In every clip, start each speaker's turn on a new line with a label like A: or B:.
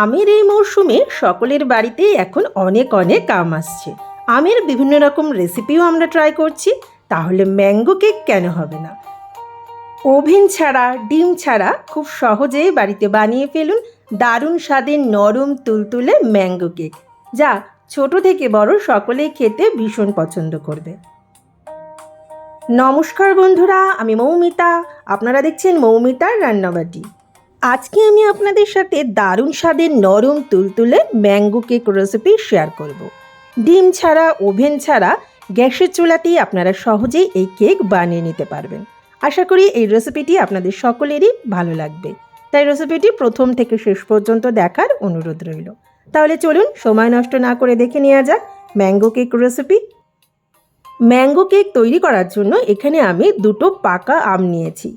A: আমের এই মরশুমে সকলের বাড়িতেই এখন অনেক অনেক আম আসছে। আমের বিভিন্ন রকম রেসিপিও আমরা ট্রাই করছি, তাহলে ম্যাঙ্গো কেক কেন হবে না? ওভেন ছাড়া, ডিম ছাড়া খুব সহজেই বাড়িতে বানিয়ে ফেলুন দারুণ স্বাদের নরম তুলতুলে ম্যাঙ্গো কেক, যা ছোট থেকে বড় সকলেই খেতে ভীষণ পছন্দ করবে। নমস্কার বন্ধুরা, আমি মৌমিতা। আপনারা দেখছেন মৌমিতার রান্নাবাটি। আজকে আমি আপনাদের সাথে দারুণ স্বাদের নরম তুলতুলে ম্যাঙ্গো কেক রেসিপি শেয়ার করব। ডিম ছাড়া, ওভেন ছাড়া গ্যাসের চুলাতেই আপনারা সহজেই এই কেক বানিয়ে নিতে পারবেন। আশা করি এই রেসিপিটি আপনাদের সকলেরই ভালো লাগবে, তাই রেসিপিটি প্রথম থেকে শেষ পর্যন্ত দেখার অনুরোধ রইল। তাহলে চলুন সময় নষ্ট না করে দেখে নেওয়া যাক mango cake recipe. Mango cake তৈরি করার জন্য এখানে আমি 2টো পাকা আম নিয়েছি।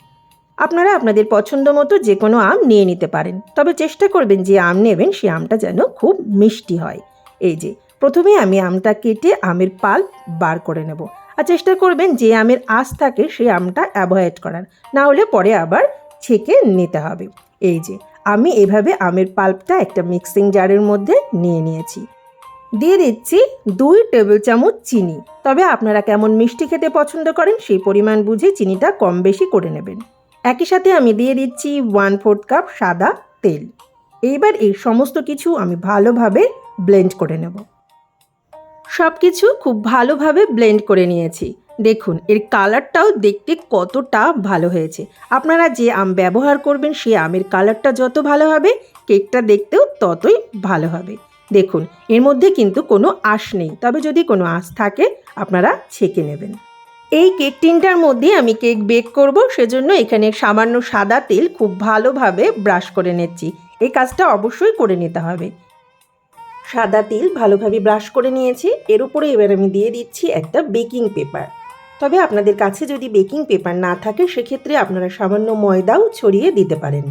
A: আপনারা আপনাদের পছন্দ মতো যে কোনো আম নিয়ে নিতে পারেন, তবে চেষ্টা করবেন যে আম নেবেন সে আমটা যেন খুব মিষ্টি হয়। এই যে প্রথমে আমি আমটা কেটে আমের পাল্প বার করে নেব, আর চেষ্টা করবেন যে আমের আঁশ থাকে সেই আমটা অ্যাভয়েড করার, না হলে পরে আবার ছেঁকে নিতে হবে। এই যে আমি এভাবে আমের পাল্পটা একটা মিক্সিং জারের মধ্যে নিয়ে নিয়েছি। দিয়ে দিচ্ছি 2 টেবিল চামচ চিনি, তবে আপনারা কেমন মিষ্টি খেতে পছন্দ করেন সেই পরিমাণ বুঝে চিনিটা কম বেশি করে নেবেন। একই সাথে আমি দিয়ে দিচ্ছি 1/4 কাপ সাদা তেল। এইবার এই সমস্ত কিছু আমি ভালোভাবে ব্লেন্ড করে নেব। সব কিছু খুব ভালোভাবে ব্লেন্ড করে নিয়েছি। দেখুন এর কালারটাও দেখতে কতটা ভালো হয়েছে। আপনারা যে আম ব্যবহার করবেন সেই আমের কালারটা যত ভালো হবে, কেকটা দেখতেও ততই ভালো হবে। দেখুন এর মধ্যে কিন্তু কোনো আঁশ নেই, তবে যদি কোনো আঁশ থাকে আপনারা ছেঁকে নেবেন। এই কেক টিনটার মধ্যে আমি কেক বেক করব, সেজন্য এখানে সামান্য সাদা তেল খুব ভালোভাবে ব্রাশ করে নিচ্ছি। এই কাজটা অবশ্যই করে নিতে হবে। সাদা তেল ভালোভাবে ব্রাশ করে নিয়েছি। এর উপরে এবার আমি দিয়ে দিচ্ছি একটা বেকিং পেপার। তবে আপনাদের কাছে যদি বেকিং পেপার না থাকে সেক্ষেত্রে আপনারা সামান্য ময়দাও ছড়িয়ে দিতে পারেন।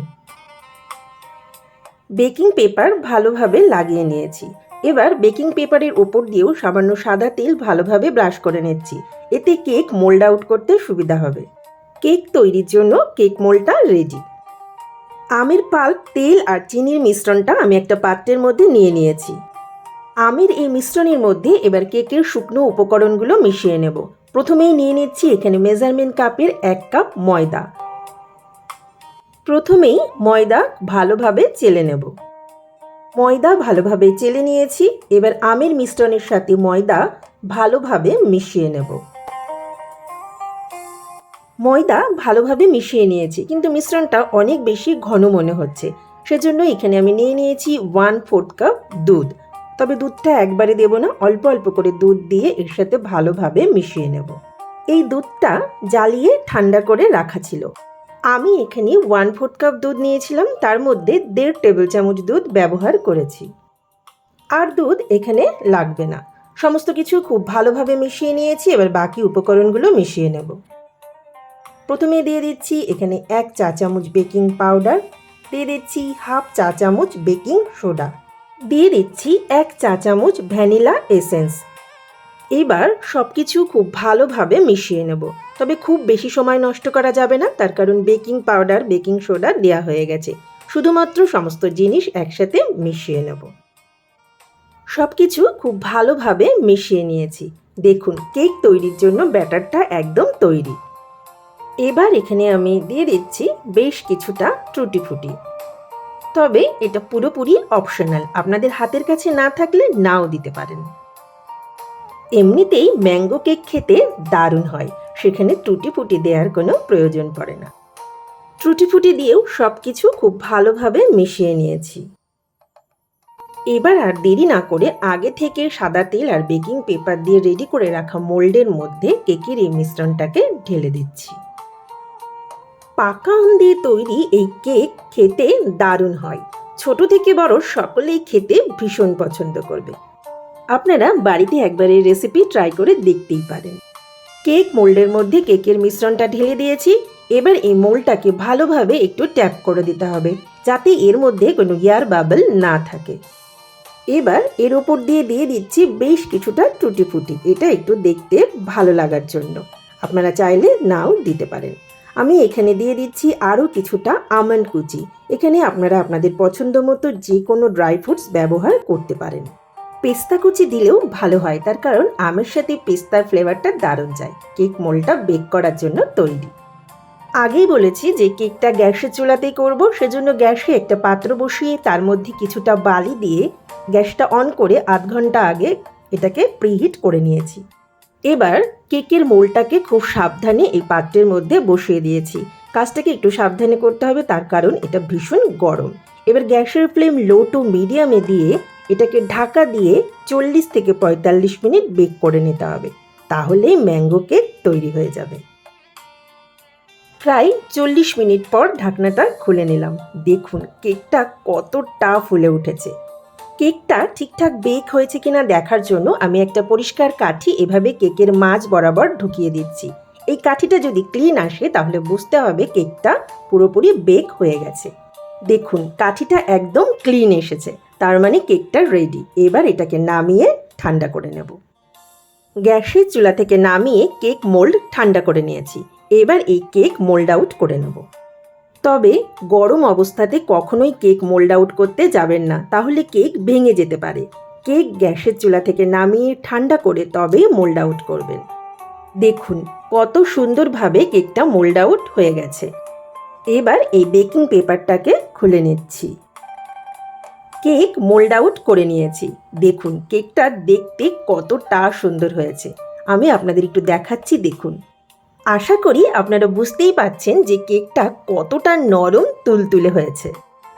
A: বেকিং পেপার ভালোভাবে লাগিয়ে নিয়েছি। এবার বেকিং পেপারের ওপর দিয়েও সামান্য সাদা তেল ভালোভাবে ব্রাশ করে নিচ্ছি। এতে কেক মোল্ড আউট করতে সুবিধা হবে। কেক তৈরির জন্য কেক মোল্ডটা রেডি। আমের পাল্প, তেল আর চিনির মিশ্রণটা আমি একটা পাত্রের মধ্যে নিয়ে নিয়েছি। আমের এই মিশ্রণের মধ্যে এবার কেকের শুকনো উপকরণগুলো মিশিয়ে নেব। প্রথমেই নিয়ে নিচ্ছি এখানে মেজারমেন্ট কাপের 1 কাপ ময়দা। প্রথমেই ময়দা ভালোভাবে চেলে নেব। ময়দা ভালোভাবে চেলে নিয়েছি। এবার আমের মিশ্রণের সাথে ময়দা ভালোভাবে মিশিয়ে নেব। ময়দা ভালোভাবে মিশিয়ে নিয়েছি, কিন্তু মিশ্রণটা অনেক বেশি ঘন মনে হচ্ছে, সেজন্য এখানে আমি নিয়ে নিয়েছি 1/4 কাপ দুধ। তবে দুধটা একবারে দেব না, অল্প অল্প করে দুধ দিয়ে এর সাথে ভালোভাবে মিশিয়ে নেব। এই দুধটা জ্বালিয়ে ঠান্ডা করে রাখা ছিল। আমি এখানে 1/4 কাপ দুধ নিয়েছিলাম, তার মধ্যে 1.5 টেবিল চামচ দুধ ব্যবহার করেছি। আর দুধ এখানে লাগবে না। সমস্ত কিছু খুব ভালোভাবে মিশিয়ে নিয়েছি। এবার বাকি উপকরণগুলো মিশিয়ে নেব। প্রথমে দিয়ে দিচ্ছি এখানে 1 চা চামচ বেকিং পাউডার, দিয়ে দিচ্ছি 1/2 চা চামচ বেকিং সোডা, দিয়ে দিচ্ছি 1 চা চামচ ভ্যানিলা এসেন্স। এবার সব কিছু খুব ভালোভাবে মিশিয়ে নেব। তবে খুব বেশি সময় নষ্ট করা যাবে না, তার কারণ বেকিং পাউডার, বেকিং সোডা দেওয়া হয়ে গেছে। শুধুমাত্র সমস্ত জিনিস একসাথে মিশিয়ে নেব। সব কিছু খুব ভালোভাবে মিশিয়ে নিয়েছি। দেখুন কেক তৈরির জন্য ব্যাটারটা একদম তৈরি। এবার এখানে আমি দিয়ে দিচ্ছি বেশ কিছুটা টুটি ফ্রুটি। তবে এটা পুরোপুরি অপশনাল, আপনাদের হাতের কাছে না থাকলে নাও দিতে পারেন। এমনিতেই ম্যাঙ্গো কেক খেতে দারুণ হয়, সেখানে টুটি ফুটি দেওয়ার কোনো প্রয়োজন পড়ে না। টুটি ফুটি দিয়েও সব কিছু খুব ভালোভাবে মিশিয়ে নিয়েছি। এবার আর দেরি না করে আগে থেকে সাদা তেল আর বেকিং পেপার দিয়ে রেডি করে রাখা মোল্ডের মধ্যে কেকের এই মিশ্রণটাকে ঢেলে দিচ্ছি। পাকা আম দিয়ে তৈরি এই কেক খেতে দারুণ হয়। ছোট থেকে বড় সকলেই খেতে ভীষণ পছন্দ করবে। আপনারা বাড়িতে একবার এই রেসিপি ট্রাই করে দেখতেই পারেন। কেক মোল্ডের মধ্যে কেকের মিশ্রণটা ঢেলে দিয়েছি। এবার এই মোল্ডটাকে ভালোভাবে একটু ট্যাপ করে দিতে হবে, যাতে এর মধ্যে কোনো এয়ার বাবল না থাকে। এবার এর ওপর দিয়ে দিচ্ছি বেশ কিছুটা টুটি ফুটি। এটা একটু দেখতে ভালো লাগার জন্য, আপনারা চাইলে নাও দিতে পারেন। আমি এখানে দিয়ে দিচ্ছি আরও কিছুটা আমন্ড কুচি। এখানে আপনারা আপনাদের পছন্দ মতো যে কোনো ড্রাই ফ্রুটস ব্যবহার করতে পারেন। পেস্তা কুচি দিলেও ভালো হয়, তার কারণ আমের সাথে পেস্তার ফ্লেভারটা দারুণ যায়। কেক মোল্ডটা বেক করার জন্য তৈরি। আগেই বলেছি যে কেকটা গ্যাসের চুলাতেই করব, সেজন্য গ্যাসে একটা পাত্র বসিয়ে তার মধ্যে কিছুটা বালি দিয়ে গ্যাসটা অন করে আধ ঘন্টা আগে এটাকে প্রিহিট করে নিয়েছি। এবার কেকের মোল্ডটাকে খুব সাবধানে এই পাত্রের মধ্যে বসিয়ে দিয়েছি। কাজটাকে একটু সাবধানে করতে হবে, তার কারণ এটা ভীষণ গরম। এবার গ্যাসের ফ্লেম লো টু মিডিয়ামে দিয়ে এটাকে ঢাকা দিয়ে 40 থেকে 45 মিনিট বেক করে নিতে হবে, তাহলেই ম্যাঙ্গো কেক তৈরি হয়ে যাবে। প্রায় 40 মিনিট পর ঢাকনাটা খুলে নিলাম। দেখুন কেকটা কতটা ফুলে উঠেছে। কেকটা ঠিকঠাক বেক হয়েছে কিনা দেখার জন্য আমি একটা পরিষ্কার কাঠি এভাবে কেকের মাঝ বরাবর ঢুকিয়ে দিচ্ছি। এই কাঠিটা যদি ক্লিন আসে তাহলে বুঝতে হবে কেকটা পুরোপুরি বেক হয়ে গেছে। দেখুন কাঠিটা একদম ক্লিন এসেছে, তার মানে কেকটা রেডি। এবার এটাকে নামিয়ে ঠান্ডা করে নেব। গ্যাসের চুলা থেকে নামিয়ে কেক মোল্ড ঠান্ডা করে নিয়েছি। এবার এই কেক মোল্ড আউট করে নেব। তবে গরম অবস্থাতে কখনোই কেক মোল্ড আউট করতে যাবেন না, তাহলে কেক ভেঙে যেতে পারে। কেক গ্যাসের চুলা থেকে নামিয়ে ঠান্ডা করে তবেই মোল্ড আউট করবেন। দেখুন কত সুন্দরভাবে কেকটা মোল্ড আউট হয়ে গেছে। এবার এই বেকিং পেপারটাকে খুলে নিচ্ছি। কেক মোল্ড আউট করে নিয়েছি। দেখুন কেকটা দেখতে কতটা সুন্দর হয়েছে। আমি আপনাদের একটু দেখাচ্ছি, দেখুন। আশা করি আপনারা বুঝতেই পারছেন যে কেকটা কতটা নরম তুলতুলে হয়েছে।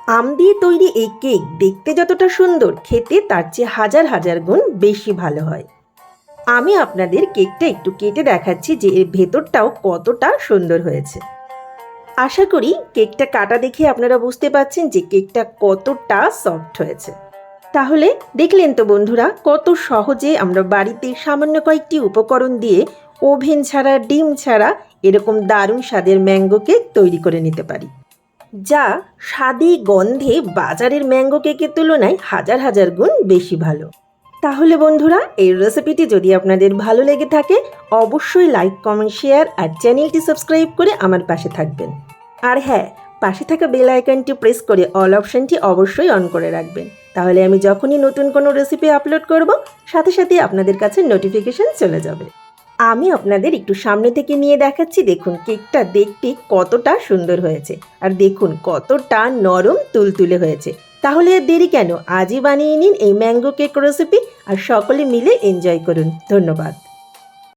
A: আম দিয়ে তৈরি এই কেক দেখতে যতটা সুন্দর, খেতে তার চেয়ে হাজার হাজার গুণ বেশি ভালো হয়। আমি আপনাদের কেকটা একটু কেটে দেখাচ্ছি যে এর ভেতরটাও কতটা সুন্দর হয়েছে। আশা করি কেকটা কাটা দেখে আপনারা বুঝতে পারছেন যে কেকটা কতটা সফট হয়েছে। তাহলে দেখলেন তো বন্ধুরা, কত সহজে আমরা বাড়িতে সামান্য কয়েকটি উপকরণ দিয়ে ওভেন ছাড়া, ডিম ছাড়া এরকম দারুণ স্বাদের ম্যাঙ্গো কেক তৈরি করে নিতে পারি, যা স্বাদে গন্ধে বাজারের ম্যাঙ্গো কেকের তুলনায় হাজার হাজার গুণ বেশি ভালো। তাহলে বন্ধুরা, এই রেসিপিটি যদি আপনাদের ভালো লেগে থাকে অবশ্যই লাইক, কমেন্ট, শেয়ার আর চ্যানেলটি সাবস্ক্রাইব করে আমার পাশে থাকবেন। আর হ্যাঁ, পাশে থাকা বেল আইকনটি প্রেস করে অল অপশনটি অবশ্যই অন করে রাখবেন, তাহলে আমি যখনই নতুন কোনো রেসিপি আপলোড করব সাথে সাথে আপনাদের কাছে নোটিফিকেশন চলে যাবে। আমি আপনাদের একটু সামনে থেকে নিয়ে দেখাচ্ছি। দেখুন কেকটা দেখতে কতটা সুন্দর হয়েছে, আর দেখুন কতটা নরম তুলতুলে হয়েছে। তাহলে আর দেরি কেন, আজই বানিয়ে নিন এই ম্যাঙ্গো কেক রেসিপি আর সকলে মিলে এনজয় করুন। ধন্যবাদ।